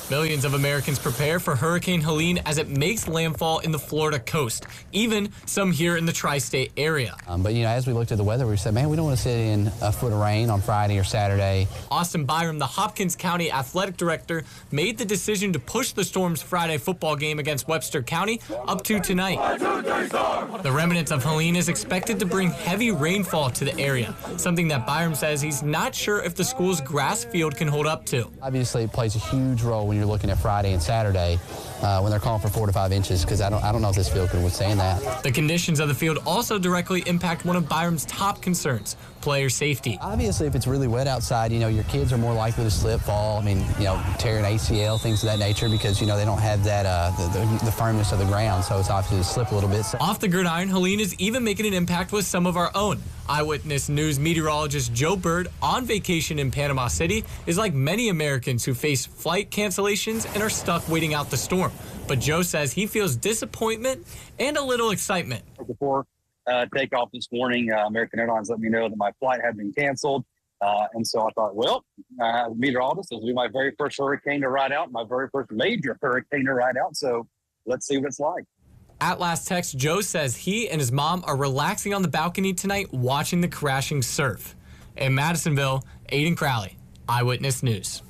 Millions of Americans prepare for Hurricane Helene as it makes landfall in the Florida coast, even some here in the tri-state area. But, as we looked at the weather, we said, man, we don't want to sit in a foot of rain on Friday or Saturday. Austin Byram, the Hopkins County athletic director, made the decision to push the Storm's Friday football game against Webster County up to tonight. The remnants of Helene is expected to bring heavy rainfall to the area, something that Byram says he's not sure if the school's grass field can hold up to. Obviously, it plays a huge role when you're looking at Friday and Saturday when they're calling for 4 to 5 inches, because I don't know if this field can withstand that. The conditions of the field also directly impact one of Byram's top concerns, player safety. Obviously, if it's really wet outside, your kids are more likely to slip, fall, tear an ACL, things of that nature, because, they don't have that, the firmness of the ground, so it's obviously to slip a little bit. Off the gridiron, Helene is even making an impact with some of our own. Eyewitness News meteorologist Joe Bird, on vacation in Panama City, is like many Americans who face flight cancellations and are stuck waiting out the storm. But Joe says he feels disappointment and a little excitement. Before takeoff this morning, American Airlines let me know that my flight had been canceled. And so I thought, well, meteorologist, this will be my very first hurricane to ride out, my very first major hurricane to ride out. So let's see what it's like. At last text, Joe says he and his mom are relaxing on the balcony tonight watching the crashing surf. In Madisonville, Aiden Crowley, Eyewitness News.